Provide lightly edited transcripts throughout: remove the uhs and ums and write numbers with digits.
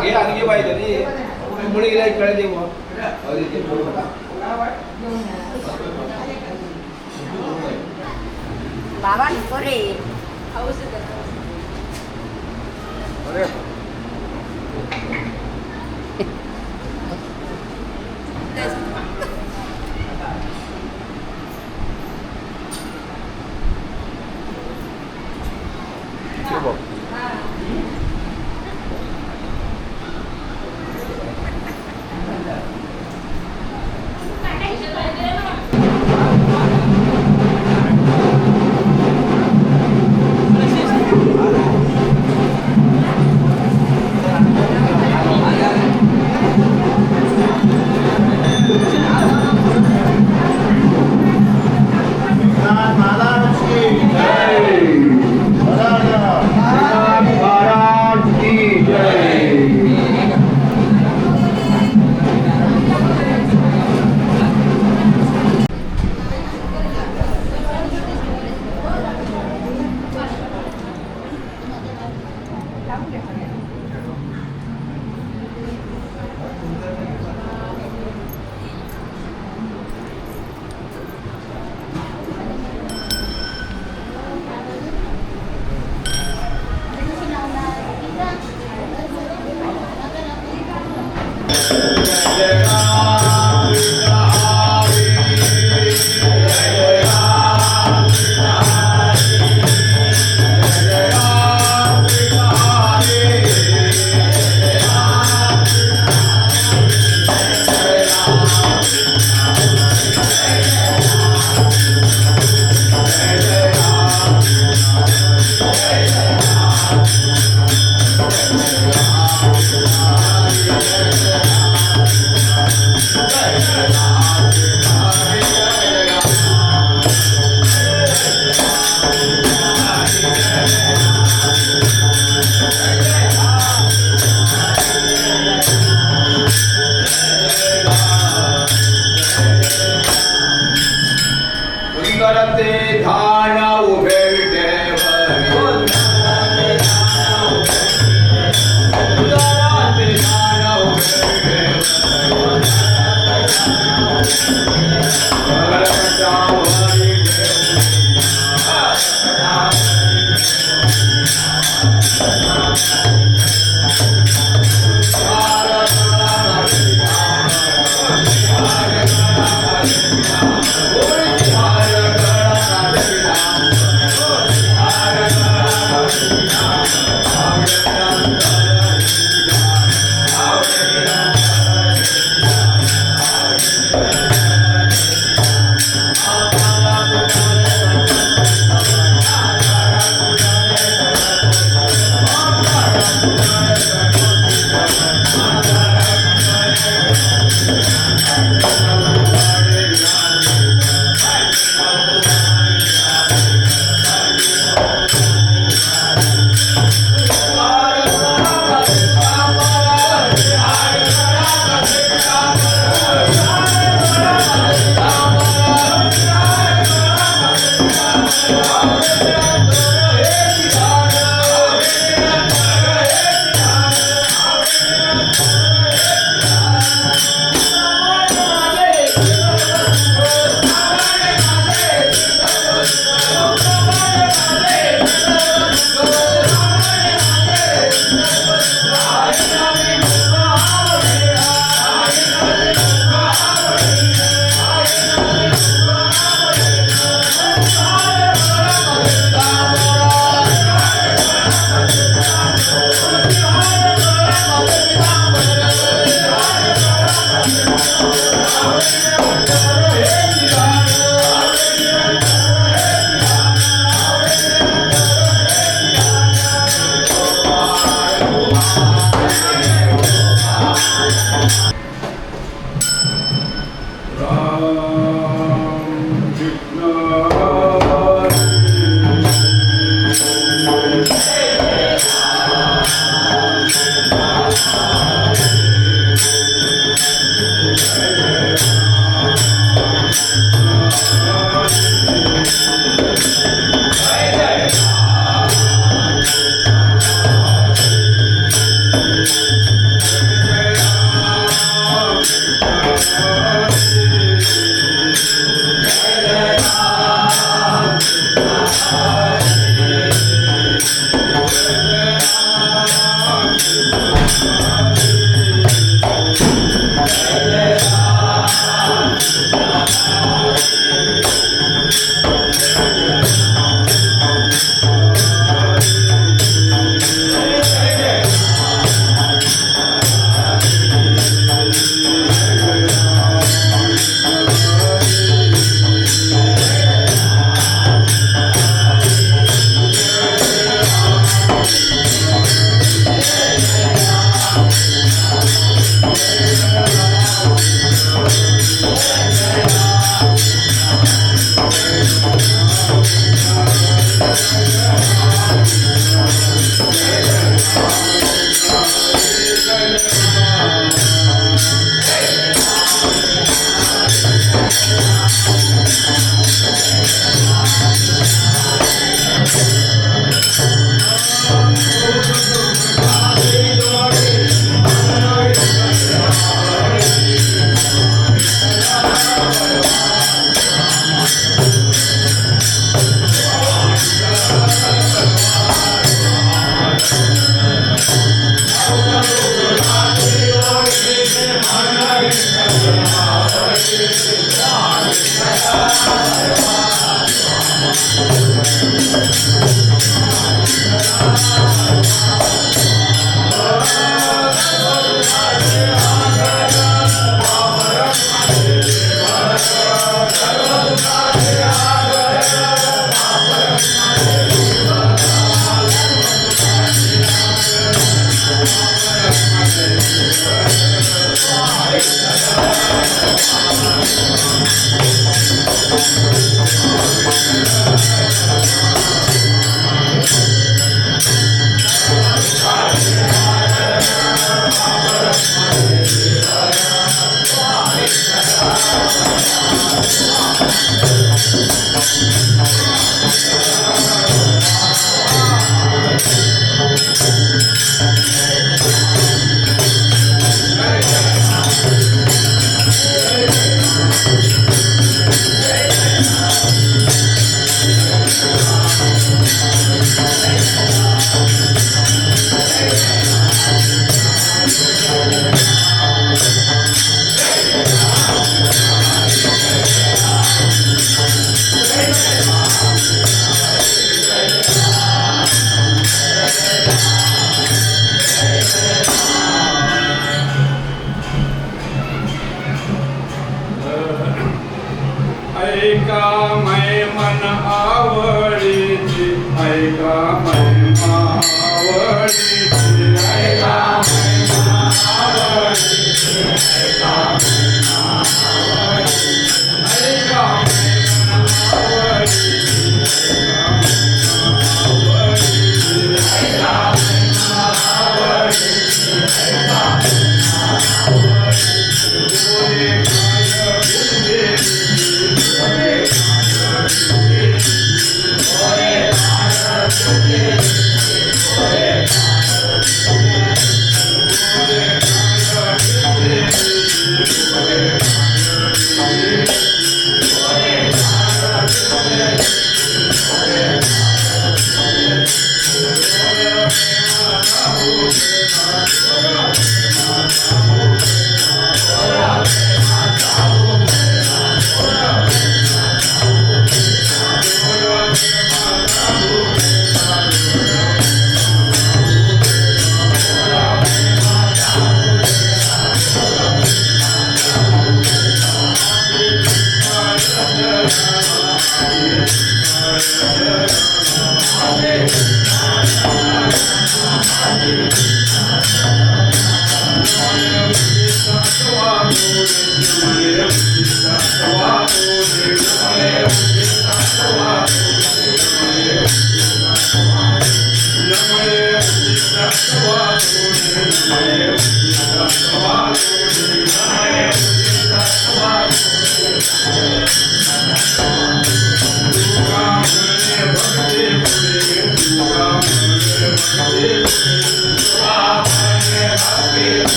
घे आणि घे पाहिजे मुळे गेला कळे देऊ बाबा नको रे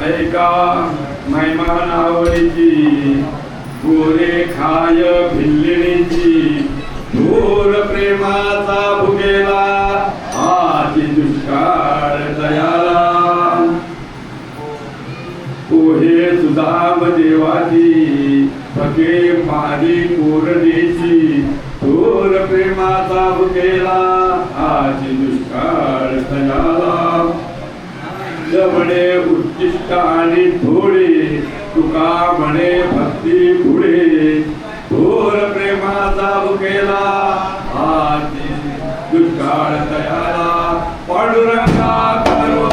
ऐका मैमान आवडीची गोरे खाय भिल्लिणीची घोर प्रेमाचा भुगेला आजी दुष्काळ दयाला पोहे सुदाम देवाची फके मारी कोरडीची थोर प्रेमाचा भुकेला आजी दुष्काळ तयाला जवळे उच्चिष्ट आणि थोडे तुका म्हणे भक्ती पुढे थोर प्रेमाचा भुकेला आजी दुष्काळ तयाला पांडुरंगा करो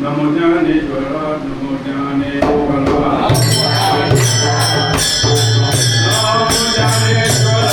नमो ज्ञानेश्वरा नमो ज्ञानेश्वरा नमो ज्ञानेश्वरा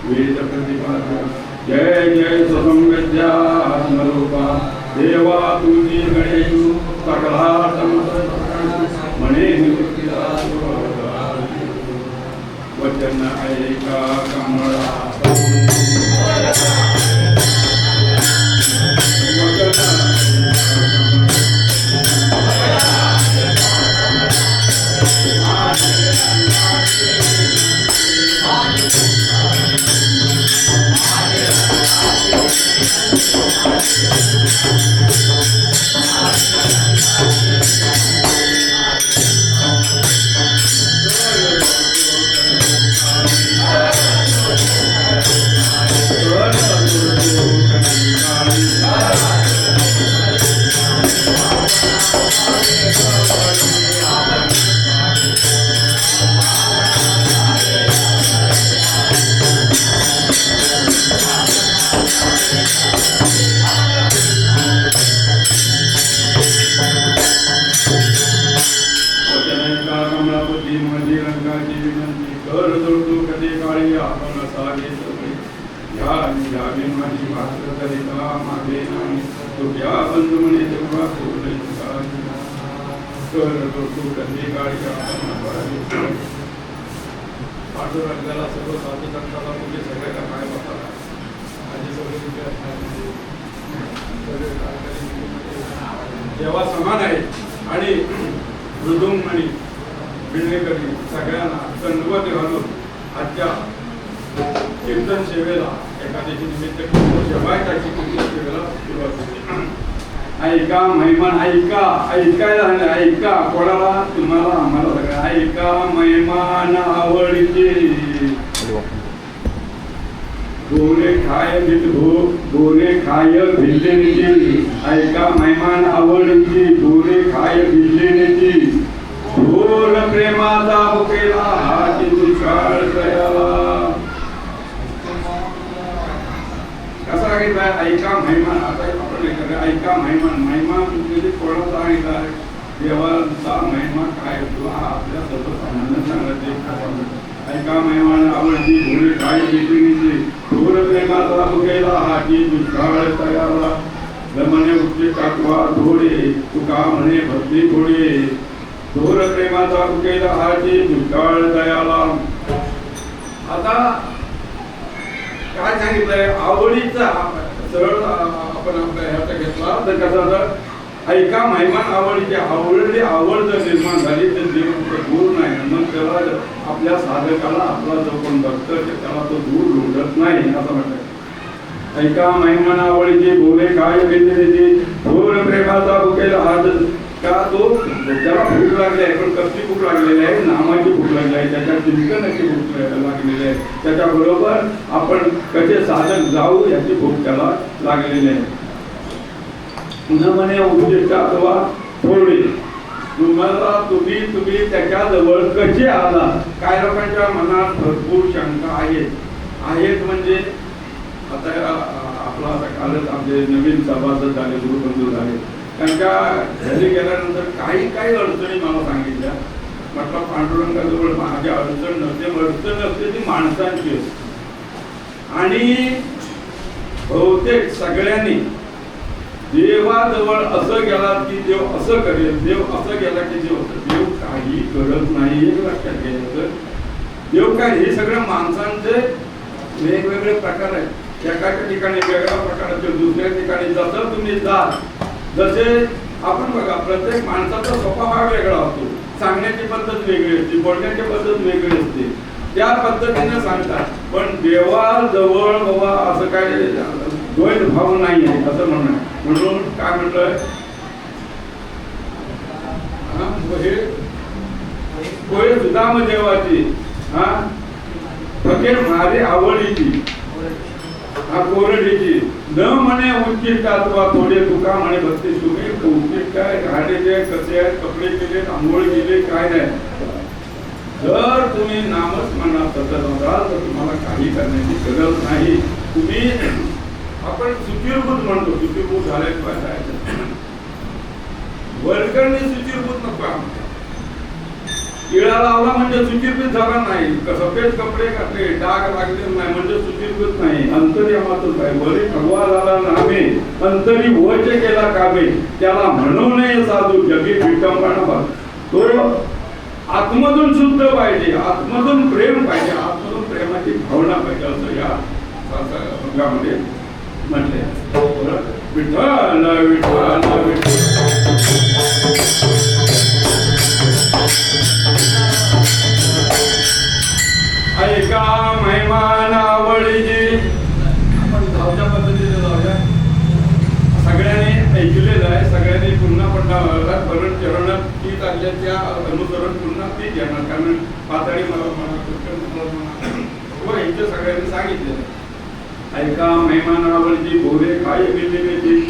वेद प्रतिपाद्य जय जय स्वसंगत्या आत्मरूपा देवा तुझी गणेशु सकला म्हणे वचन ऐका कमळा पांडुरंगाला सर्व साधुसंतांना म्हणजे सगळ्याला काय बघा जेव्हा समान आहे आणि मृदुंग आणि बिंडेकरी सगळ्यांना दंडवत घालून आजच्या कीर्तन सेवेला एखाद्याची निमित्त जेवायची कीर्तन सेवेला सुरुवात होते. ऐका महिमान ऐका ऐकायला ऐका कोणाला तुम्हाला आम्हाला सगळं ऐका महिमान आवडीचे गोरे खाय गोरे खाय भिजलेची ऐका महिमान आवडीची गोरे खाय भिजलेची थोर प्रेमाचा भुकेला हाती दुष्काळ तयाला कसा सांगितलाय ऐका महिमान आता आपण ऐका महिमान महिमा म्हणजे कोणाचा सांगितलाय देवाचा महिमा काय होतो हा आपल्या सर्वसामान्य सांगत ऐका महिमान आवडती घोडे काय बिजलीची थोर प्रेमाचा भुकेला हाती दुष्काळ तयाला जमने उच्च टाकवा थोडे तुका म्हणे भक्ती थोडे थोर प्रेमाचा भुकेला हाती दुष्काळ तयाला. आता काय सांगितलंय आवडीचा सरळ आपण आपल्या ह्याचा घेतला तर कसा ऐका महिमान आवडीची आवड जर निर्माण झाली तर देव दूर नाही मग त्याला आपल्या साधकाला आपला जो कोण भक्त त्याला तो दूर लोटत नाही असं म्हणतात. ऐका महिमान आवडीची बोले काय बेंदीची थोर प्रेमाचा भुकेला हात का तो त्याला भूक लागली आहे, पण कसली भूक लागलेली आहे? नामाची भूक लागली आहे, त्याच्या चिंतनाची भूक लागलेली आहे, त्याच्याबरोबर आपण कसे साधक जाऊ याची भूक त्याला लागलेली आहे. पुन्हा म्हणे उद्दिष्ट अथवा थोडी तुम्हाला तुम्ही त्याच्याजवळ कसे आला. काय लोकांच्या मनात भरपूर शंका आहेत म्हणजे आता आपला आता कालच आपले नवीन सभासद झाले, गुरुबंधू झाले, त्यांच्या घरी गेल्यानंतर काही अडचणी मला सांगितल्या. म्हटलं पांडुरंगाजवळ माझी अडचण नसते ती माणसांची असते. आणि बहुतेक सगळ्यांनी देवाजवळ असं गेला की देव असं करेल, देव असं गेला की देव काही करत नाही हे लक्षात घ्यायचं. देव काय, हे सगळ्या माणसांचे वेगवेगळे प्रकार आहेत. एकाच्या ठिकाणी वेगळ्या प्रकारचे, दुसऱ्या ठिकाणी जसं तुम्ही जाल जसे आपण बघा, प्रत्येक माणसाचा स्वभाव हा वेगळा असतो, सांगण्याची पद्धत वेगळी असते, बोलण्याची पद्धत वेगळी असते, त्या पद्धतीने सांगतात. पण देवाजवळ बाबा असं काय द्वैत भाव नाही आहे असं म्हणणं. म्हणून काय म्हटलंय, हे सुदाम देवाची फकीर मारे आवडीची कोरडीची न म्हणे उच्चिष्ट अथवा थोडे तुका म्हणे भक्ती तुम्ही उच्चिष्ट आहे, घालेले कसे आहेत, कपडे केले, आंघोळ केले, काय नाही. जर तुम्ही नामच म्हणा सतत असाल तर तुम्हाला काही करण्याची गरज नाही. तुम्ही आपण सुचिरभूत म्हणतो, सुचिरभूत झाल्याच पाहिजे. वर्गणी सुचिरभूत नको. इळा लावला म्हणजे सुचिरभूत झाला नाही, सफेद कपडे घातले, डाग लागले नाही म्हणजे सुचिरभूत नाही. अंतर्यामातच आहे. वरी भगवा झाला नामे अंतरी वच केला कामे, त्याला म्हणू नये साधू जगी विटंबना. तो आत्मधून शुद्ध पाहिजे, आत्मधून प्रेम पाहिजे, आत्मधून प्रेमाची भावना पाहिजे असं या भागामध्ये म्हटले. विठ्ठल विठ्ठल विठ्ठल ऐका महिमा नावळीची. आपण जाऊच्या पद्धतीने जाऊया. सगळ्यांनी ऐकलेलं आहे, सगळ्यांनी पुन्हा परत चरणात ती चालल्याच्या अनुसरण पुन्हा ती घेणार. कारण पातळी मला यांच्या सगळ्यांनी सांगितलेलं. ऐका महिमा नावळीची भोरे काय गेलेली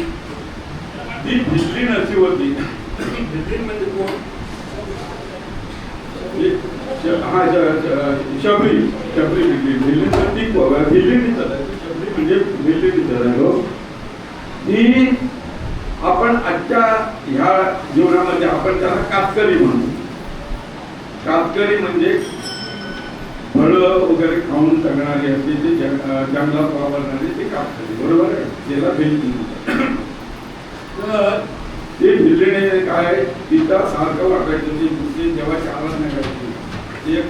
ती भिजली नशी होती. भिजली म्हणजे कोण? शबरी भिल्ली तर ती भिल्ली शबरी म्हणजे भिल्ली. ही आपण आजच्या ह्या जीवनामध्ये आपण त्याला कातकरी म्हणतो. कातकरी म्हणजे फळं वगैरे खाऊन जगणारी असते, ते जंगलात वावरणारी ते कातकरी, बरोबर आहे. त्याला भिल्ली. तर ते भिल्लीने काय तिला सारखं वाटायचं, ती देवाची आराधना करायची. एक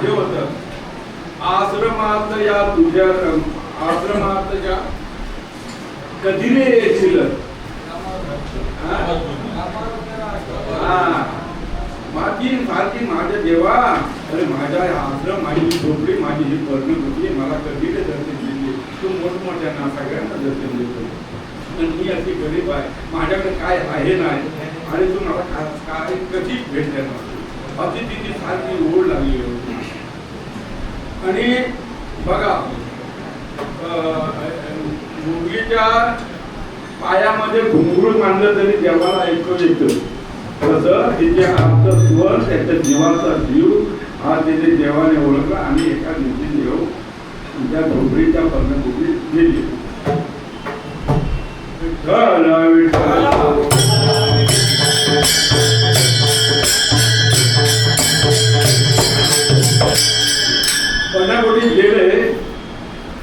हे होत आश्रमात या तुझ्या आश्रमात ज्या कधी रे येशील. माझी माझ्या देवा, अरे माझ्या आश्रम, माझी झोपडी, माझी ही पर्ण होती, मला कधी रे दर्शन दिली. तू मोठमोठ्यांना सगळ्यांना दर्शन देतो. पण मी अशी गरीब आहे, माझ्याकडे काय आहे नाही, आणि तू मला काय कधी भेट देणार अशी तिची सारखी ओढ लागली होती. आणि बघा मुलगीच्या पायामध्ये घुंगरू मांडलं तरी देवाला ऐकू येतं. तसं तिचे आमचं स्वर, त्याच्या जीवाचा जीव हा तिथे देवाने ओळखला आणि एका दिवशी देव त्या झोपडीच्या पर्णभूमीत गेली.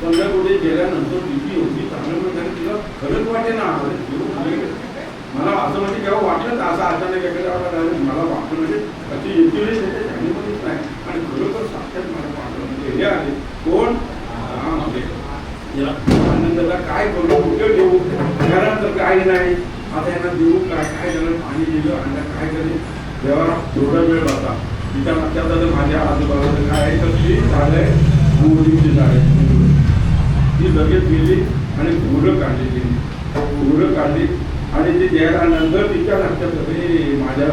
पंढरपुरीत गेल्यानंतर तिची होती चांगल्या प्रकारे तिला खरंच वाटे ना. मला असं म्हणजे जेव्हा वाटलं तर असं अचानक एखाद्या मला वाटलं म्हणजे अशी येते त्याच्या जाणीवच नाही. आणि खरोखर साक्षात मला वाटलं म्हणजे हे आले कोण आनंदाला काय करू, कुठे देऊ, घरात तर काही नाही, आता यांना देऊ काय, काय झालं, पाणी दिलं, अंडा काय करेल, देवाला थोडा वेळ बसा. तिच्या लक्षात आलं माझ्या आजूबाजूला काय आहे, तर ती झाड आहे मोहरीची झाड आहे. ती लगेच गेली आणि घोरं काढली तिने. घोरं काढली आणि ती द्यायला नंतर तिच्या लक्षात आलं माझ्या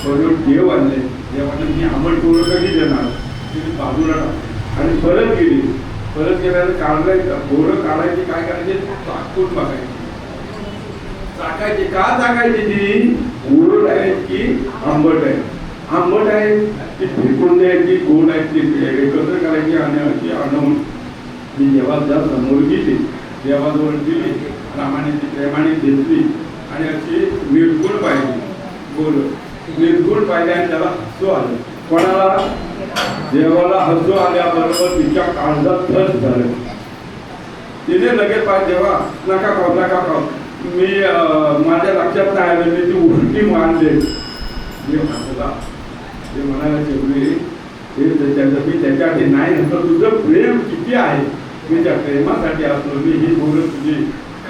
बरोबर देव आणले. देवाने मी आंबट घोरं कधी देणार, तिने बाजूला आणि परत गेली. परत गेल्यानं काढायचं घोरं काढायची, काय करायचे चाकून बघायची. चाकायची का चाकायची ती, गोड आहे की आंबट आहे. आंबट आहे ती फेकून द्यायची, गोड आहे ती एकत्र करायची आणि आणून मी देवाच्या समोर गेली. देवाजवळ गेली, रामाने ती प्रेमाने घेतली आणि अशी निर्गुण पाहिली. गोड निर्गुण पाहिली आणि त्याला हसू आलं. कोणाला, देवाला हसू आल्याबरोबर तिच्या काळजात थस झालं. तिने लगेच पाहिजे देवा नका खाऊ नका खाऊ, मी माझ्या लक्षात नाही आलं, मी ती उलटी मानले. देव हसला. ते म्हणाला शेवटी मी त्याच्यासाठी नाही नसतं, तुझं प्रेम किती आहे, मी त्या प्रेमासाठी असलो मी ही बोरं तुझी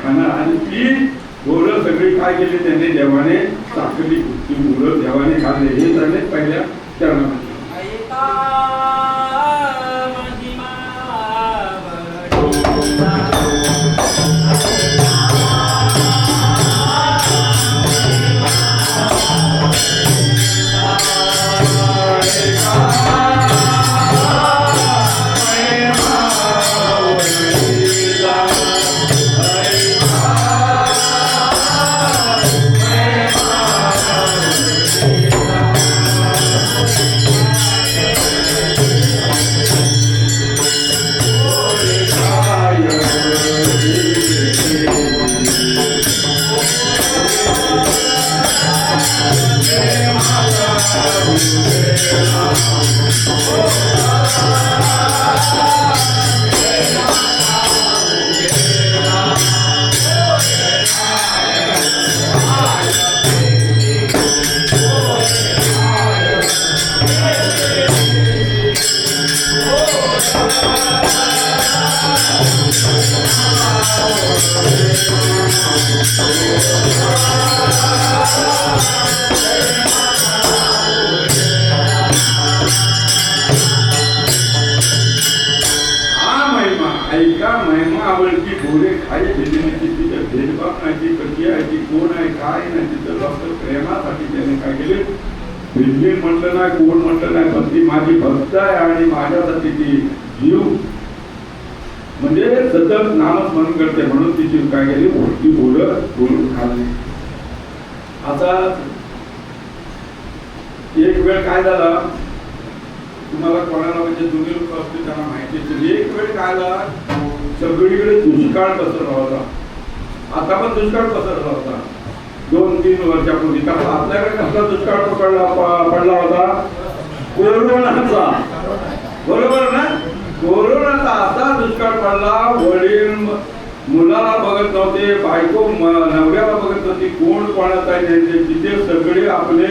खाणार. आणि ती बोरं सगळी काय केली त्याने, देवाने साखरली. ती बोरं देवाने खाल्ले. हे त्याने पहिल्या चरणामध्ये ऐका महिमा आवडती गोरे खाई दिलेली तिथं भेदभाव नाही, ती कशी आहे, ती कोण आहे, काय नाही. तिथं डॉक्टर प्रेमासाठी त्याने काय केले, भिल्ली म्हटलं नाही, कोण म्हटलं नाही, पण ती माझी भक्त आहे आणि माझ्यासाठी ती जीव म्हणजे सतत नामस्मरण करते म्हणून ती जीव काय केली, ती बोलत बोलून खाल्ली. आता एक वेळ काय झाला, तुम्हाला कोणाला म्हणजे जुनी लोक असते त्यांना माहिती असेल. एक वेळ काय झाला, सगळीकडे दुष्काळ पसरला होता. आता पण दुष्काळ पसरला होता 2-3 वर्षापूर्वी. तर आपल्याकडे कसला दुष्काळ पडला होता, कोरोनाचा. बरोबर ना, कोरोनाचा असा दुष्काळ पडला. वडील मुलाला बघत नव्हते, बायको नवऱ्याला बघत नव्हती, कोण कोणात आहे तिथे सगळे आपले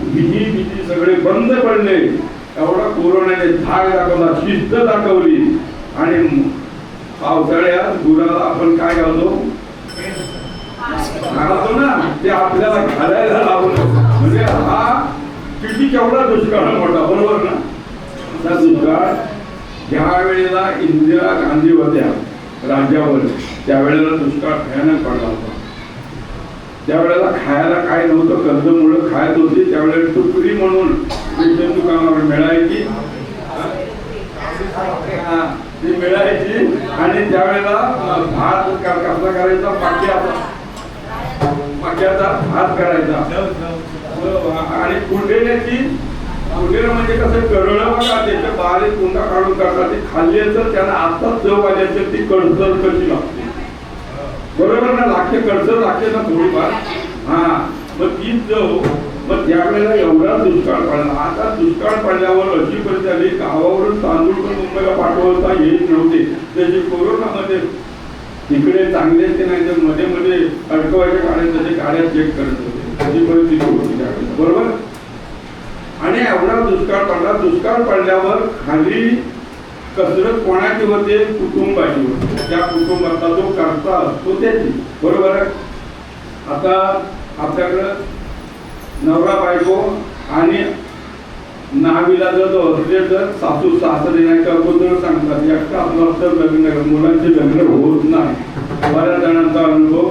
भीती सगळे बंद पडले. एवढा कोरोनाने धाक दाखवला, शिस्त दाखवली. आणि पावसाळ्यात गुराला आपण काय घालतो ना, ते आपल्याला घालायला लावलं. म्हणजे हा किती केवढा दुष्काळ मोठा, बरोबर ना. असा दुष्काळ ज्या वेळेला इंदिरा गांधी होत्या राज्यावर, त्यावेळेला दुष्काळ भयानक पडला होता. त्यावेळेला खायला काय नव्हतं, कर्जमुळं खायत होती. त्यावेळेला टुकडी म्हणून रेशन दुकानावर मिळायची, ती मिळायची. आणि त्यावेळेला भात कसला करायचा, मक्याचा भात करायचा. आणि कुंडेल्याची, कुंडेला म्हणजे कसं कळलं बघा, त्याच्या बारीक कुंडा काढून करतात. ते खाल्ली तर त्यांना आत्ताच चव आली असेल, ती कडसर कशी लागते, बरोबर ना. लागते, कडसर लागते ना थोडीफार. हा, मग तीच चव. मग त्यावेळेला एवढा दुष्काळ पडला. आता दुष्काळ पडल्यावर अशी परिस्थिती आली, गावावरून तांदूळ पण मुंबईला पाठवता येत नव्हते. त्याची कोरोनामध्ये तिकडे चांगले ते नाही तर मध्ये मध्ये अडकवायच्या गाड्या, तसे गाड्या चेक करत होते. अशी परिस्थिती होती त्यावेळेला, बरोबर. आणि एवढा दुष्काळ पडला. दुष्काळ पडल्यावर खाली कसरत कोणाची होते, कुटुंबाची होते. त्या कुटुंबाचा जो करता असतो त्याची, बरोबर आहे. आता आपल्याकडं नवरा बायको आणि नावीला जो असले तर सासू सासरे नाही का अगोदर सांगतात एकटा आपलं तर लग्न मुलांचे लग्न होत नाही. बऱ्याच जणांचा अनुभव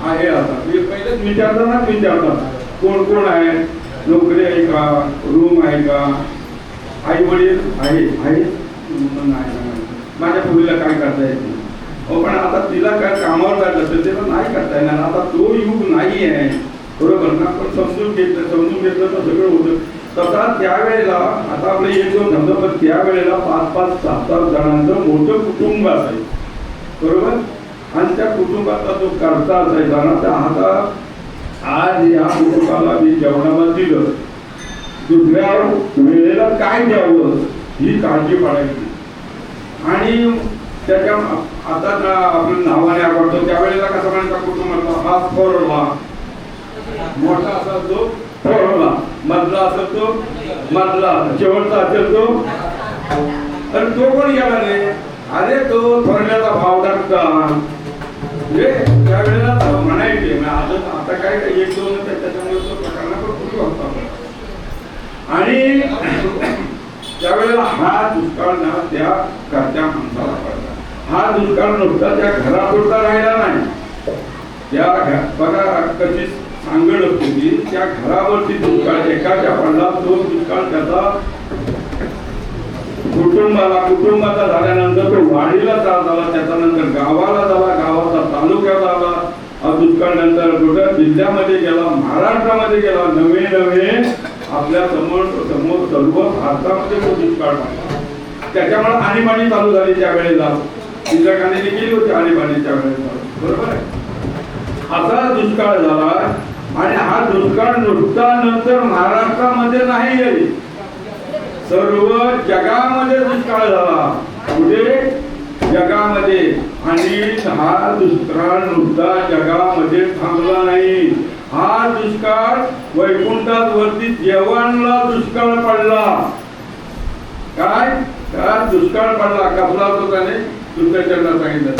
आहे. आता पहिलेच विचारतात कोण कोण आहे, नोकरी आहे का, रूम आहे का, आई वडील आहे नाही, माझ्या मुलीला काय करता येत नाही. पण आता तिला काय कामावर जायचं असेल तेव्हा नाही करता येणार. आता तो युग नाही आहे, बरोबर ना. पण समजून घेतलं तर सगळं होतं. तसा त्यावेळेला आता आपलं एक दोन धंदा, पण त्यावेळेला 5-5, 7-7 जणांचं मोठं कुटुंब असायचं, बरोबर. आणि त्या कुटुंबाचा जो करता असायचा ना, तर आता आज या कुटुंबाला मी जेवणाला दिलं, दुसऱ्या वेळेला काय द्यावं ही काळजी पाडायची. आणि त्याच्या आता आपण नावाने आवडतो त्यावेळेला कसं म्हणायचा कुटुंबाचा, हा थोरला, मोठा असेल तो थोरला, मधला असेल तो मधला, शेवटचा असेल तो. आणि तो कोण गेला रे, अरे तो थोरल्याचा भाव टाकता, म्हणजे त्यावेळेला म्हणायचे. आता काय 1-2 त्याच्यामुळे तो प्रकार पण होता. आणि त्यावेळेला हा दुष्काळ ना त्या घरच्या माणसाला पडला. हा दुष्काळ नुसता त्या घरापुरता राहिला नाही, त्या बघा कशी सांगड होती, त्या घरावरती दुष्काळ एकाच्या पडला. तो दुष्काळ त्याचा कुटुंबाचा झाल्यानंतर तो वाडीला झाला, त्याच्यानंतर गावाला झाला, गावाचा तालुक्यात आला. दुष्काळ नंतर कुठं जिल्ह्यामध्ये गेला, महाराष्ट्रामध्ये गेला, नवे आपल्या समोर सर्व भारतामध्ये तो दुष्काळ पडला. त्याच्यामुळे आणीबाणी चालू झाली त्यावेळेला. इंदिरा गांधीने केली होती आणीबाणी त्यावेळेला, बरोबर आहे. असा दुष्काळ झाला. आणि हा दुष्काळ नुसता नंतर महाराष्ट्रामध्ये नाही आहे, सर्व जगामध्ये दुष्काळ झाला. कुठे जगामध्ये. आणि हा दुष्काळ नुसता जगामध्ये थांबला नाही. हा दुष्काळ वैकुंठात वरती देवांना दुष्काळ पडला. काय दुष्काळ पडला, कसला होतो त्याने दुसऱ्या चरणात सांगितलं.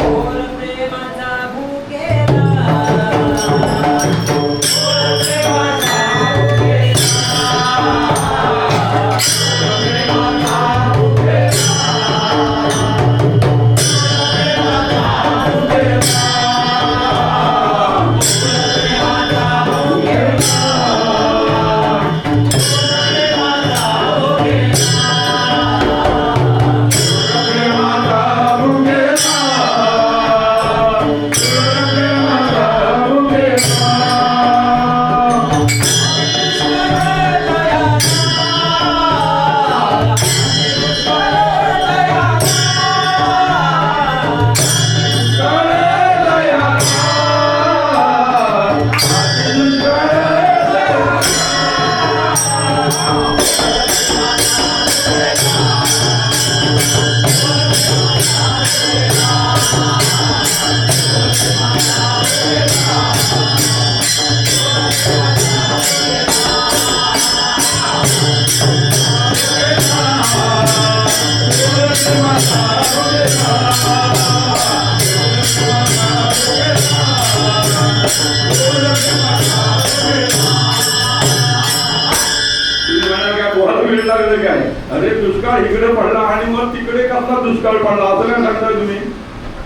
काय अरे दुष्काळ इकडे पडला आणि मग तिकडे कसला दुष्काळ पडला असं काय सांगताय तुम्ही.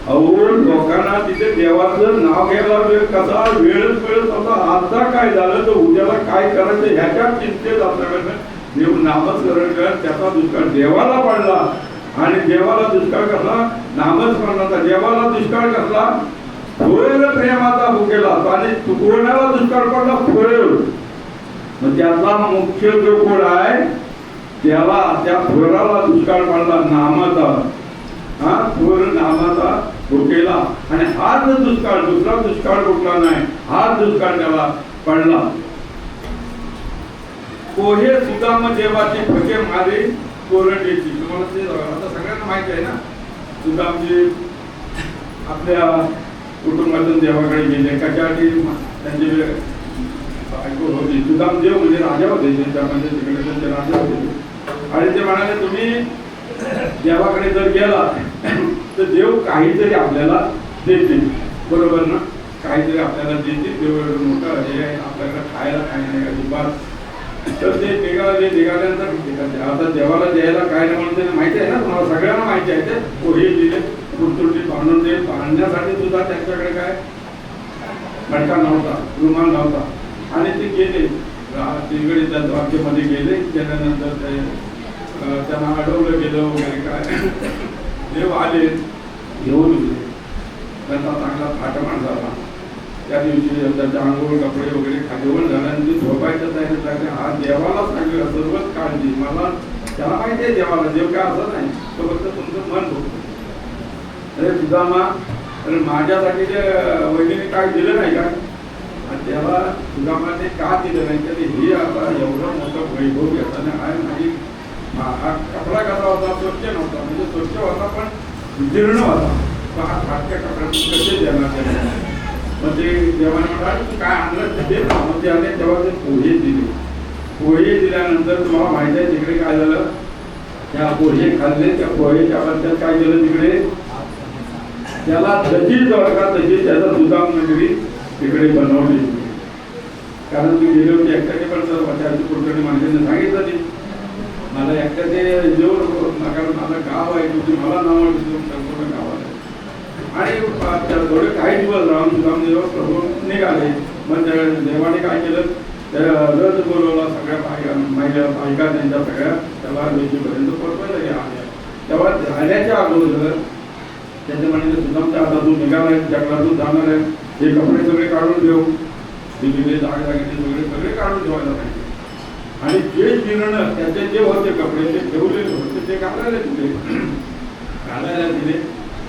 अहो लोकांना तिथे देवाचं नाव घ्यायला कसा वेळच होता. आता काय झालं तर उद्याला काय करायचं ह्याच्या चिंतेत आपल्याकडनं देव नामस्मरण कर. त्याचा दुष्काळ देवाला पडला आणि देवाला दुष्काळ कसला, नामस्मरणाचा. देवाला दुष्काळ कसला, थोर प्रेमाचा भुकेला. आणि कोणाला दुष्काळ पडला, थोर. मग त्याचा मुख्य जो कोण आहे त्याला, त्या थोराला दुष्काळ पडला नामाचा. हा थोर नामाचा भुकेला. आणि हाच दुष्काळ, दुसरा दुष्काळ कुठला नाही, हाच दुष्काळ त्याला पडला. कोहे सुदाम देवाची फके मारे कोरडेची. तुम्हाला ते आता सगळ्यांना माहिती आहे ना, सुदामजी आपल्या कुटुंबातून देवाकडे गेले. कशासाठी, त्यांची बायको होती. सुदाम देव म्हणजे राजा होते, त्यांच्यामध्ये तिकडे त्यांचे राजा होते. आणि ते म्हणाले तुम्ही देवाकडे जर गेला तर देव काहीतरी आपल्याला देतील, बरोबर ना. काहीतरी आपल्याला देतील. देव एवढं मोठं हे आपल्याकडे खायला काही नाही, अजिबात तर ते निघाल्यानंतर आता देवाला द्यायला काय नाही म्हणून त्यांना माहिती आहे ना, तुम्हाला सगळ्यांना माहिती आहे. ते पोहे दिले, कुरतुरटी बांधून ते बांधण्यासाठी सुद्धा त्यांच्याकडे काय मडका नव्हता, रुमाल नव्हता. आणि ते गेले तिकडे त्या द्वारकेमध्ये गेल्यानंतर ते त्यांना अडवलं गेलं वगैरे काय. देव आले, घेऊन गेले. त्यांचा चांगला थाटमाट झाला. त्या दिवशी त्याच्या अंघोळ कपडे वगैरे खालीवर झाल्यानंतर झोपायच्या तयारीत लागले. हा देवाला सांगेल सर्वच काळजी मला, त्याला माहिती आहे देवाला देव काय असं नाही, तो फक्त तुमचं मन बघतो. अरे सुदामा, अरे माझ्यासाठी ते वहिनीने काय दिलं नाही का? तेव्हा सुदामाने का दिलं नाही? तरी हे आता एवढं मोठं वैभव घेताना आहे. माझी हा कपडा कसा होता? स्वच्छ नव्हता, म्हणजे स्वच्छ होता पण जीर्ण होता. हा फाटक्या कपड्यात कसे देणार? म्हणजे देवाने म्हणाल काय आणलं ते मध्ये आले. तेव्हा ते पोहे दिले. पोहे दिल्यानंतर तुम्हाला माहिती आहे तिकडे काय झालं? त्या पोहे खाल्ले, त्या पोहेच्या बद्दल काय केलं तिकडे? त्याला तशी का तशी त्याचा सुदाम नगरी तिकडे बनवली. कारण ती गेली होती एकट्याने, पण त्याची कुठली माणसाने सांगितलं ती मला एकट्या ते जेव्हा कारण माझं गाव आहे तुझी मला नाव संपूर्ण गावाला. आणि थोडे काही दिवस राहून सुदाम देव प्रभू निघाले. मग त्या देवाने काय केलं? त्या रथ बोलवला सगळ्या बायका त्यांच्या सगळ्या त्याला वेशीपर्यंत पोहोचवायला आल्या. तेव्हा झाल्याच्या अगोदर त्याच्या म्हणजे सुदामच्या हातातून निघालाय, जंगलातून जाणार आहे, हे कपडे सगळे काढून ठेव, दिलेले जागे सगळे काढून ठेवायला पाहिजे. आणि जे जीर्ण त्याचे जे होते कपडे ते ठेवलेले होते ते घालायला दिले.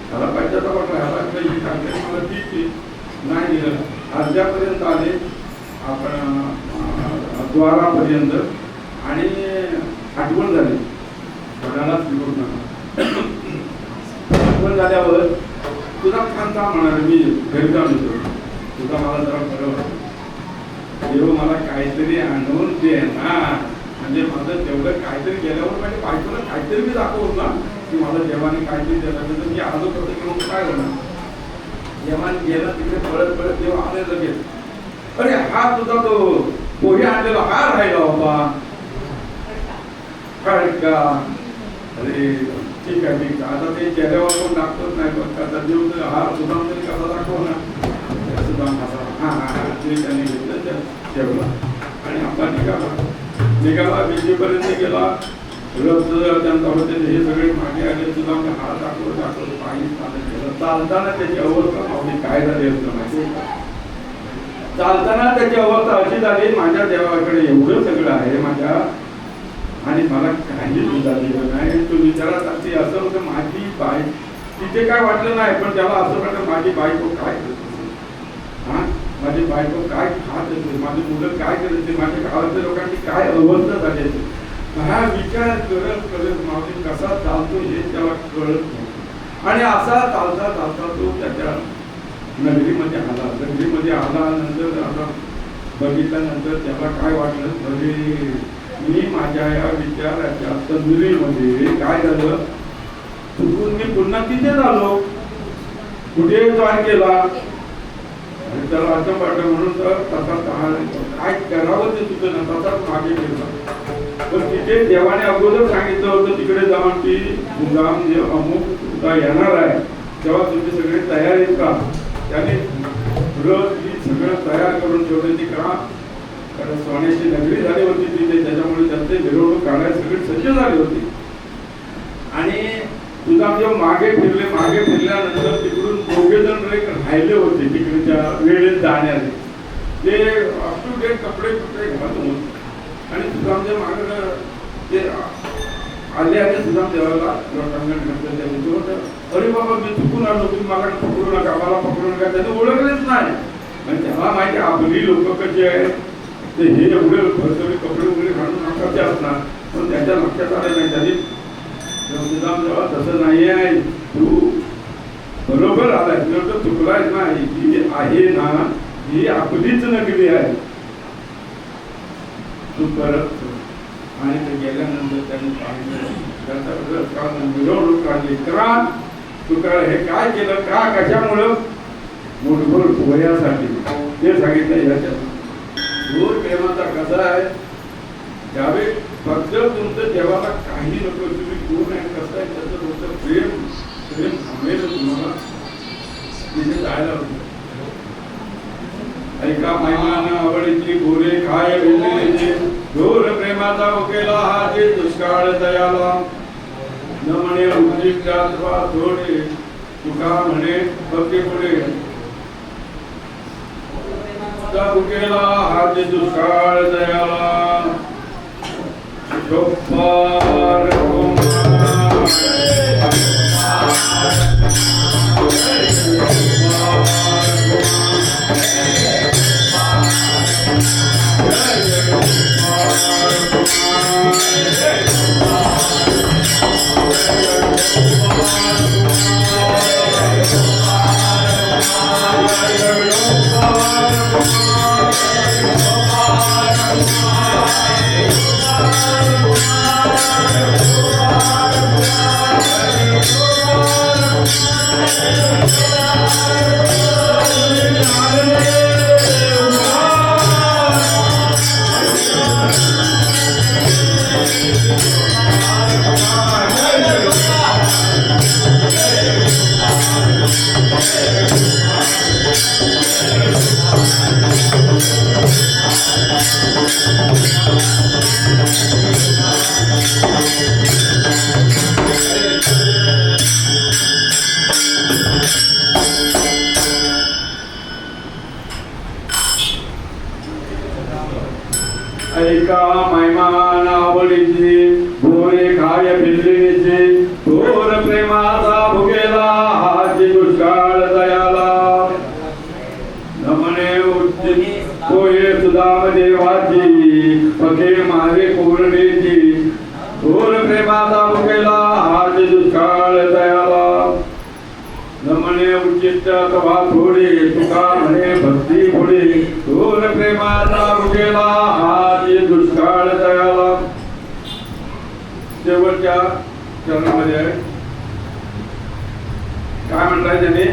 त्याला पाहिजे मला ती नाही दिलं. अर्ध्यापर्यंत आले आपण द्वारापर्यंत आणि आठवण झाली कोणाला स्वीकरून नका. आठवण झाल्यावर तुझा खानचा म्हणाले मी घरी जाऊन येतो, तुझा मला जरा बरं देव मला काहीतरी आणून दे ना. म्हणजे माझं तेवढं काहीतरी गेल्यावर म्हणजे बायकोला काहीतरी मी दाखवत ना की मला देवाने काहीतरी दिलं. तर मी आलो कसं घेऊन काय होणार? देवाने गेला तिकडे परत देव आले लगेच. अरे हा तुझा तो पोहे आणलेला हा राहिला होता काय का? अरे ठीक आहे आता ते चेहऱ्यावर कोण दाखवत नाही. पण आता देव हा सुदाम तरी कसा दाखव ना? सुदाम कसा ते त्याने घेतलं ठेवला आणि आपला निघाला विजेपर्यंत गेला. रथ त्यांचा होते हे सगळे मागे आले. सुद्धा हात दाखवत पाणी केलं. चालताना त्याची अवस्था मावली काय झाली असतं माहिती? चालताना त्याची अवस्था अशी झाली, माझ्या देवाकडे एवढं सगळं आहे माझ्या आणि मला काही सुद्धा दिलं नाही. तो विचारात असे असं होतं माझी बाई तिथे काय वाटलं नाही, पण त्याला असं वाटलं माझी बायको काय करते, माझी बायको काय खात असेल, माझी मुलं काय करत असेल, माझ्या गावातल्या लोकांची काय अवस्था झाली असेल. हा विचार करत मावली कसा चालतो हे त्याला कळत नाही. आणि असा चालता तो त्याच्या नगरीमध्ये आला. नगरीमध्ये आल्यानंतर आता बघितल्यानंतर त्याला काय वाटलं? अरे मी माझ्या या विचाराच्या तंद्रीमध्ये काय झालं, चुकून मी पुन्हा तिथे झालो. कुठे जॉईन केला? त्याला असं वाटलं म्हणून तर तसा काय करावं ते सुद्धा तसाच मागे गेला. पण तिथे देवाने अगोदर सांगितलं होतं तिकडे जाऊन की सुदाम जे अमुक सुद्धा येणार आहे तेव्हा तुमची सगळे तयारीत का? त्याने रथ ही सगळं तयार करून ठेवली का? कारण सोन्याची नगरी झाली होती तिथे, त्याच्यामुळे त्यांचे मिरवणूक काढायला सगळी सज्ज झाली होती. आणि सुदाम जेव्हा मागे फिरल्यानंतर तिकडून दोघे जण राहिले होते तिकडच्या वेळेत जाण्याचे. ते अप टू डेट कपडे घालून आणि सुदामच्या मागे ते आले सुदाम देवाला लोटांगण घातलं. अरे बाबा मी चुकून आलो, तुम्ही मला पकडू नका, मला पकडू नका. त्याने ओळखलेच नाही. आणि त्याला माहिती आपली लोक कशी आहेत ते हे एवढे भरसरी कपडे वगैरे घालून नकाचे असणार. पण त्याच्या लक्षात आलं नाही. त्यांनी सुदाम जेव्हा तसं नाही आहे, तू बरोबर आलाय, तुला चुकलायच नाही. ही आहे ना ही आपलीच नगरी आहे, तू परत. आणि ते गेल्यानंतर त्यांनी पाहिलं मिरवणूक काढली. का तुका हे काय केलं? का कशामुळं? मुठभर पोह्यासाठी. ते सांगितलं याच्यात. दूर प्रेमाचा कसा आहे त्यावेळी फक्त तुमचं देवाला काही नको, तुम्ही कोण आहे कसं आहे त्याचं तुमचं प्रेम प्रेम थांबेल तुम्हाला तिथे जायला होतं. ऐका महिमाना आवडीची गोरे खाय वेगळे घोर प्रेमाचा उकेला हा जे दुष्काळ दयाला न म्हणे उद्दिष्टात्वा थोडे तुका म्हणे भक्ती पुढे उकेला हा जे दुष्काळ दयाला शोभार ऐका महिमान आवडीची गोरे खाय फिरलेचे घोर प्रेमाचा भुकेला हा जे दुष्काळ दयाला न म्हणे होय सुदाम देवाची पखे मारे पूर्णेची घोर प्रेमाचा भुकेला हा जे दुष्काळ दयाला न म्हणे उच्चिष्ट अथवा थोडे तुका म्हणे भक्ती पुढे घोर प्रेमाचा भुकेला हा जे दुष्काळ दयाला. शेवटच्या चरणामध्ये आहे काय म्हणताय त्याने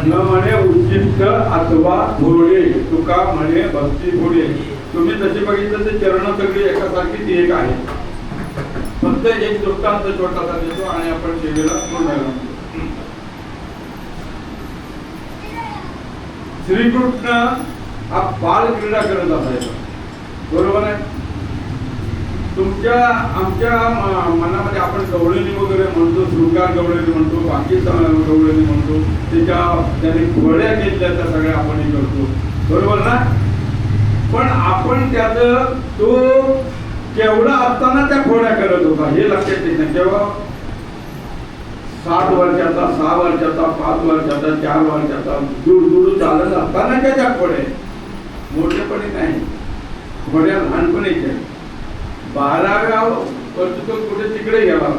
न म्हणे उच्चिष्ट अथवा थोडे तुका म्हणे भक्ती पुढे. तुम्ही जसे बघितलं ते चरण सगळी एकासारखी ती एक आहे, फक्त एक दृष्टांत छोटासा देतो आणि आपण सेवेला पूर्ण करतो. श्रीकृष्ण हा बाल क्रीडा करत असायचा, बरोबर आहे. तुमच्या आमच्या मनामध्ये आपण गवळणी वगैरे म्हणतो, शृंगार गवळणी म्हणतो, बाकी गवळणी म्हणतो, त्याने घोड्या घेतल्या त्या सगळ्या आपण हे करतो, बरोबर ना. पण आपण त्याचं तो केवढा असताना त्या घोड्या करत होता हे लक्षात येत नाही. केव्हा 7 वर्षाचा, 6 वर्षाचा, 5 वर्षाचा, 4 वर्षाचा दूर चालत असताना त्या घोड्या, मोठेपणी नाही, घोड्या लहानपणीच्या. 12व्या वर्षी तो कुठे तिकडे गेला.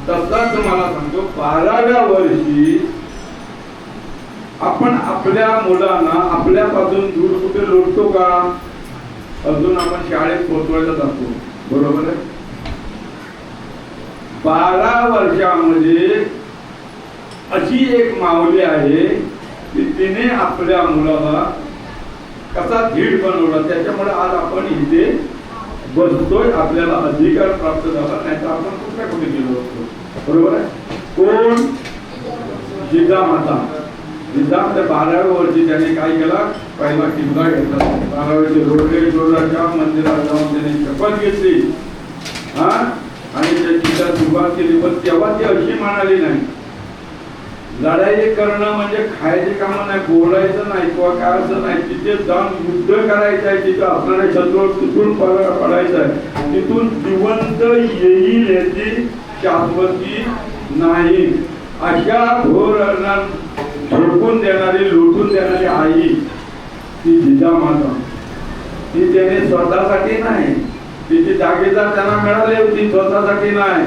तसाच तुम्हाला सांगतो 12व्या वर्षी आपण आपल्या मुलांना आपल्यापासून दूर कुठे लोटतो का? अजून आपण शाळेत पोहोचवायला जातो, बरोबर आहे. 12 वर्षामध्ये अशी एक माऊली आहे की तिने आपल्या मुलाला कसा धीड बनवला, त्याच्यामुळे आज आपण इथे बसतोय, आपल्याला अधिकार प्राप्त झाला, नाही तर आपण कुठल्या कुठे गेलो असतो, बरोबर आहे. कोण? जिजामाता. जिजामाता 12व्या वर्षी त्याने काय केला, पहिला किल्ला घेतला. 12व्याचे रोडे जोराच्या मंदिरात जाऊन त्याने शपथ घेतली हा आणि त्या किल्ला सुरुवात केली. पण तेव्हा ती अशी म्हणाली नाही, लढाई करणं म्हणजे खायचे काम नाही, बोलायचं नाही किंवा करायचं नाही, तिथे जाऊन युद्ध करायचं आहे, तिथे असणाऱ्या शत्रूवर तिथून पडायचं आहे, तिथून जिवंत येईल याची शाश्वती नाही. अशा घोर झोपून देणारी, लुटून देणारी आई ती जिजामाता. ती त्याने स्वतःसाठी नाही, तिची जागीदार त्यांना मिळाली होती, स्वतःसाठी नाही.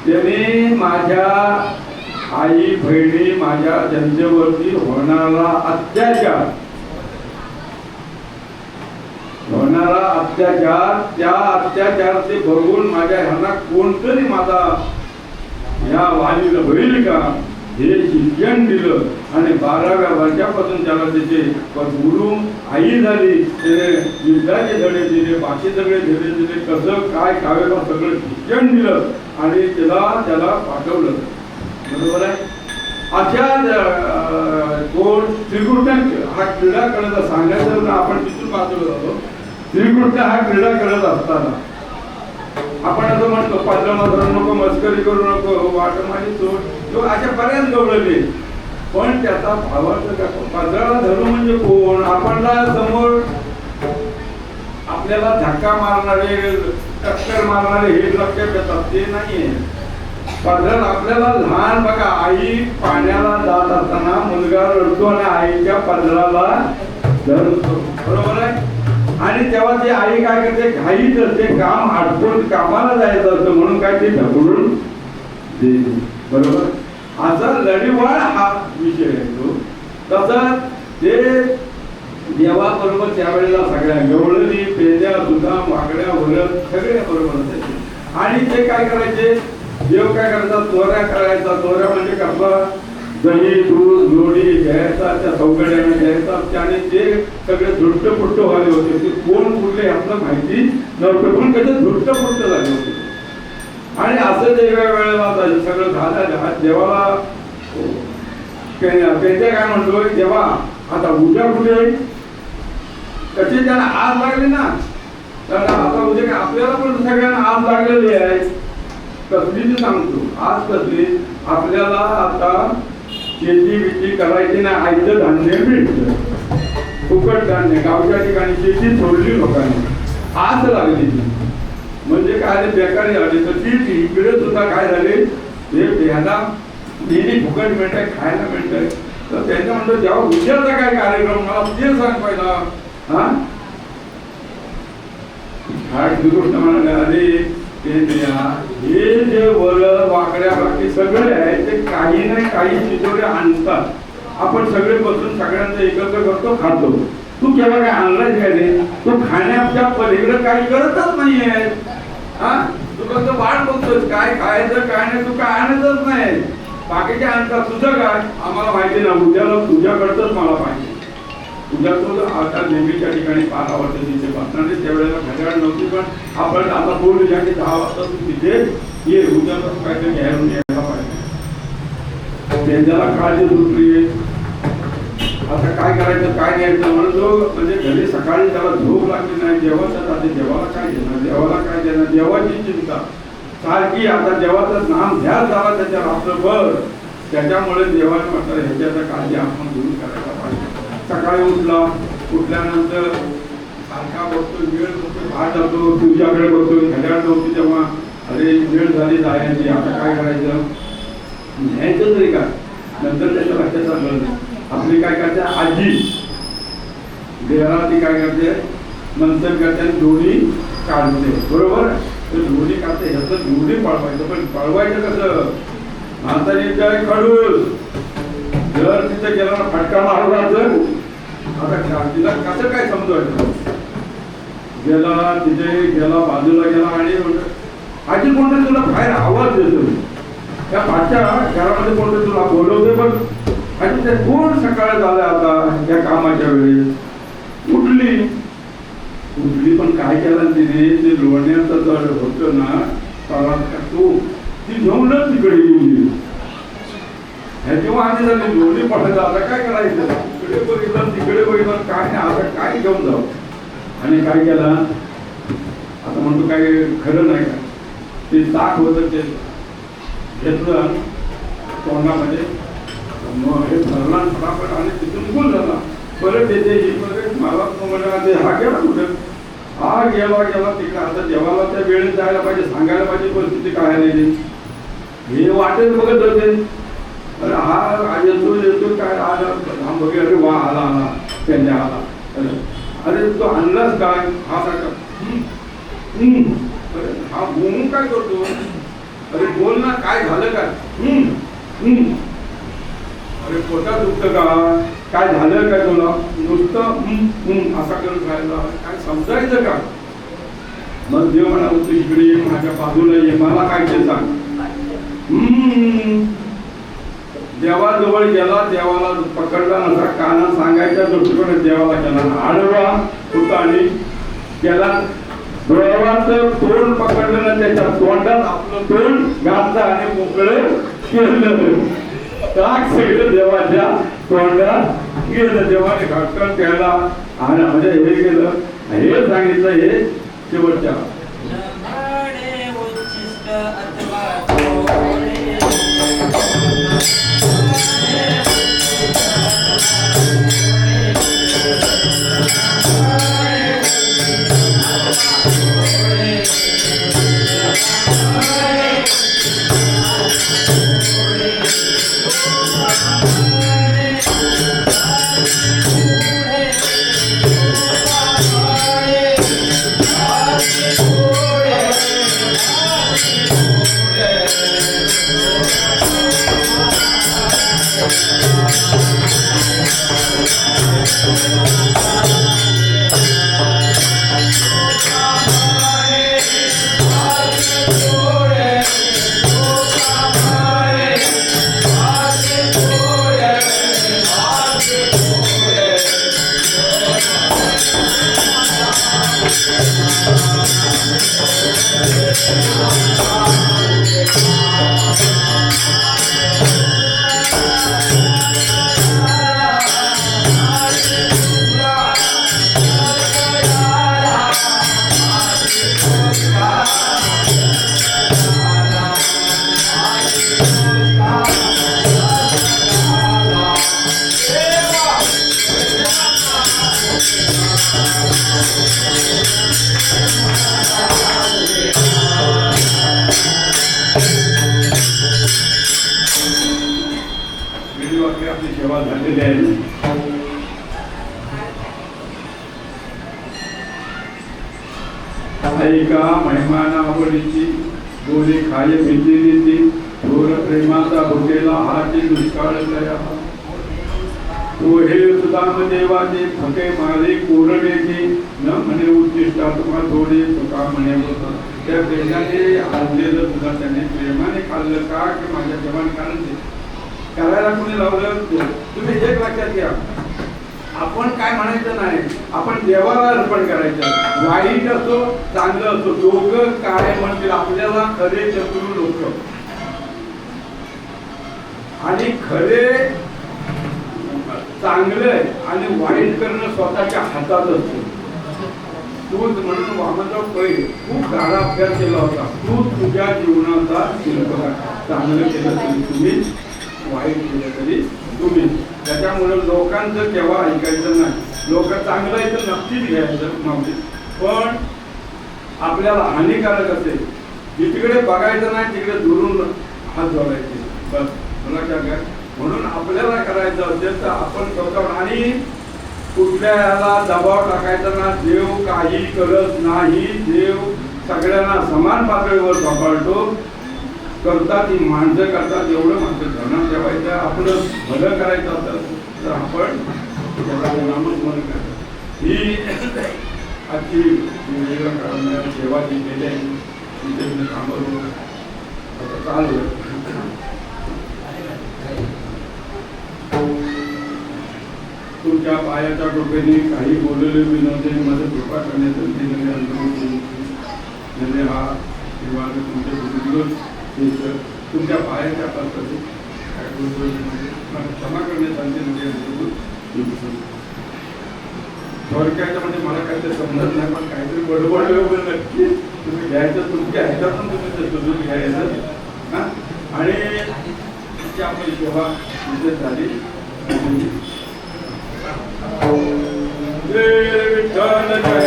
त्याने माझ्या आई बहिणी, माझ्या जनतेवरती होणारा अत्याचार, त्या अत्याचार ते बघून माझ्या ह्यांना कोणतरी माझा ह्या वालीला होईल का, हे शिक्षण दिलं आणि 12व्या वर्षापासून त्याला त्याचे गुरु आई झाली, त्याने युद्धाचे धडे दिले, बाकी सगळे धडे दिले, कसं काय कावेबा सगळं शिक्षण दिलं आणि त्याला पाठवलं. बरोबर आहे. अशा कोण श्रीकृष्ण हा क्रीडा करत सांगायचं आपण तिथून पाहतो जातो. श्रीकृष्ण हा क्रीडा करत असताना आपण असं म्हणतो पात्राला धरू नको, मस्करी करू नको, वाट माझी सोड, तो अशा बऱ्याच गवळले. पण त्याचा भावार्थ काय, पात्राला धरू म्हणजे कोण, आपणला समोर आपल्याला धक्का मारणारे, टक्कर मारणारे हे लक्षात येतात, ते नाहीये. पदर आपल्याला लहान बघा, आई पाण्याला जात असताना मुलगा रडतो आणि आईच्या पदराला धरतो. बरोबर आहे. आणि तेव्हा ती आई काय करते, घाईत असते, काम आटपून कामाला जायचं असतं म्हणून काय ते ढकलून देते. बरोबर. असा लढीवाळ हा विषय आहे तो. तसं ते देवाबरोबर त्यावेळेला सगळ्या गवळणी, पेंद्या, सुद्धा वाकड्या, वरद सगळ्या बरोबर असायचे. आणि ते काय करायचे, देव काय करायचा, चोऱ्या करायचा. चोऱ्या म्हणजे कसला, दही, दूध, जोडी घ्यायचा, त्या सौकड्याने घ्यायचा. त्याने ते सगळे धुट्टपुट्ट व्हायला होते. ते कोण कुठले आपलं माहिती नव्हतं, पण कधी धुट्टपुट्ट झाले होते. आणि असं ते वेळेला सगळं झालं. देवाला पेंद्या काय म्हणतोय, देवा आता उद्या कुठे, कशी त्यांना आज लागली ना, तर आता उद्या काय आपल्याला पण सगळ्यांना आज लागलेली आहे. कसली ती सांगतो, आज कसली, आपल्याला आता शेती बिती करायची ना, आयतं धान्य मिळतं, फुकट धान्य. गावच्या ठिकाणी शेती सोडली लोकांनी, आज लागली ती. म्हणजे काय बेकारी झाली. तर ती इकडे सुद्धा काय झाले, हे ह्याला नेहमी फुकट मिळतंय, खायला मिळतंय. तर त्यांचं म्हणतो जेव्हा उद्याचा काय कार्यक्रम मला ते सांग पहिला. हा श्रीकृष्ण म्हणाले, अरे हे जे वर वाकड्या बाकी सगळे आहेत ते काही नाही काही चितोरे आणतात. आपण सगळे बसून सगळ्यांचं एकत्र करतो, खातो. तू केव्हा काय आणलाय काय रे, तू खाण्याच्या पलीकडे काही करतच नाहीये. हा तू फक्त वाट बघतोस काय खायचं काय नाही, तू काय आणतच नाही. बाकीचे आणतात, तुझं काय आम्हाला माहिती ना, उद्याला तुझ्याकडचंच मला पाहिजे. उद्या तो आता नेहमीच्या ठिकाणी 12 वर्ष तिथे बसणार. त्यावेळेला घड्याळ नव्हती, पण आपण आता बोलू या की 10 वाजता तू तिथे ये, उद्या काहीतरी घ्यायला यायला पाहिजे. त्यांच्याला काळजी सुटली. आता काय करायचं काय घ्यायचं म्हणतो. म्हणजे घरी सकाळी त्याला झोप लागली नाही. देवाच्या जाते, देवाला काय देणार, देवाला काय देणार, देवाची चिंता सारखी. आता देवाचं नाम ध्यान झाला त्याच्या रात्रभर. त्याच्यामुळे देवाने म्हटलं ह्याच्याचा काळजी आपण दूर करायला पाहिजे. सकाळी उठल्यानंतर सारखा बघतो, वेळ बघतो, बाहेर जातो, तुझ्याकडे बघतो, घड्याळ नव्हती तेव्हा, अरे वेळ झाली जायची, आता काय करायचं, न्यायचं तरी काय. नंतर त्याच्या लक्षात आलं, आपली काय करते आजी देवाला, ती काय करते नंतर करते जोडी काढते. बरोबर. तर जोडी काढते, ह्याचं जोडी पळवायचं. पण पळवायचं कसं, म्हातारी काय खडूस, जर तिथे गेला ना फटका मारला, आता तिला कसं काय समजवायचं. गेला तिथे गेला, बाजूला गेला आणि आजी कोणतरी तुला बाहेर आवाज देतो, त्या पाठच्या घरामध्ये कोणतरी तुला बोलवते. पण आणि ते कोण सकाळ झालं आता त्या कामाच्या वेळेस उठली. पण काय केलं तिने, ते लोण्याचं जर होतं ना तो ती घेऊनच तिकडे येऊन गेली. ह्याच्यावर आधी झाली लोणी पडायचं. आता काय करायचं, इकडे बघितलं तिकडे बघितलं, काय नाही आता काय घेऊन जाऊ. आणि काय केला, आता म्हणतो काय खरं नाही का, ते ताक होतं ते घेतलं तोंडामध्ये, हे भरला फटाफट आणि तिथून निघून झाला. परत येते मला म्हणजे हा गेला कुठं, हा गेला तिकडे. आता देवाला त्या वेळेत जायला पाहिजे, सांगायला पाहिजे परिस्थिती काय नाही. हे वाटेत बघत होते, अरे हा येतो काय आला, अरे वा आला त्यांच्या आला. अरे तो आणलाच काय, हा सारखा हा बोलून काय करतो, अरे बोल ना काय झालं काय, अरे पोटात दुखतं का, काय झालं काय तुला, नुसतं असा करत राहिला, काय समजायचं का. मग देव म्हणाल तू इकडे ये, माझ्या बाजूला ये, मला काय ते सांग. देवाजवळ गेला, देवाला पकडला नसा, काना सांगायच्या दृष्टीकोने देवाला गेला, आडवा होता आणि त्याला देवाचं तोंड पकडलं ना, त्याच्या तोंडात आपलं तोंड घातलं आणि मोकळं केलं. टाक सगळं देवाच्या तोंडात गेलं. देवाने घटकन त्याला आणि म्हणजे हे गेलं, हे सांगितलं. हे शेवटच्या आपली सेवा झालेली आहे. ऐका महिमाना आवडीची, बोली खाये भीतीची, थोर प्रेमाचा भुकेला हाती दुष्काळ तया. तो हे सुदाम देवाचे फके मारे कोरडेची, न म्हणे उच्चिष्टा तुम्हा थोडे तुका म्हणे. त्या प्रेमाने आणलेलं सुद्धा त्याने प्रेमाने खाल्लं का, की माझ्या जवान कारण करायला कोणी लावलं. तुम्ही एक लक्षात घ्या, आपण काय म्हणायचं नाही, आपण देवाला अर्पण करायचं. वाईट असो चांगलं असो, दोघं काय म्हणतील आपल्याला खरे शत्रू लोक, आणि खरे चांगलं आणि वाईट करणं स्वतःच्या हातात असतं. तू म्हणून वामनराव पै खूप गाढा अभ्यास केला होता. तू तुझ्या जीवनाचा शिल्पकार, चांगलं केलं तरी तुम्ही, वाईट केलं तरी तुम्ही. त्याच्यामुळे लोकांचं केव्हा ऐकायचं नाही. लोक चांगलं आहे तर नक्कीच घ्यायचं नव्हते, पण आपल्याला हानिकारक असेल जिकडे बघायचं नाही तिकडे दुरून हात जोडायचे. बस मला काय घ्या. म्हणून आपल्याला करायचं असेल तर आपण स्वतः, आणि कुठल्या याला दबाव टाकायचा ना. देव काही करत नाही, देव सगळ्यांना समान पातळीवर सांभाळतो. करतात ही माणसं करतात, एवढं माणसं धर्म ठेवायचं. आपलं भलं करायचं असेल तर आपण त्याला नामस्मरण करायचं. ही आजची वेगवेगळ्या सेवा जी केली आहे तिथे थांबवतो आता चालू. तुमच्या पायाच्या कृपेने काही बोलले विनोदे मध्ये कृपा करण्याचं म्हणजे हा विवाद तुमच्या तुमच्या पायाच्या पद्धती क्षमा करण्यासाठी थोडक्याच्या म्हणजे मला काहीतरी समजत नाही, पण काहीतरी बडबड वगैरे नक्की तुम्ही घ्यायचं. तुमच्या ह्याच्यातून तुम्ही ते शोधून घ्यायचं. हां, आणि तिची आपली सेवा तिथे झाली. जय विठ्ठल जय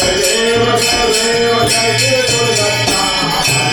जय देव जय देव जय देव दत्ता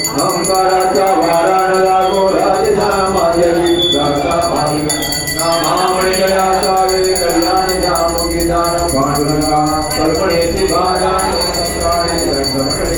अहंकाराचा वारा न लागो राजधानी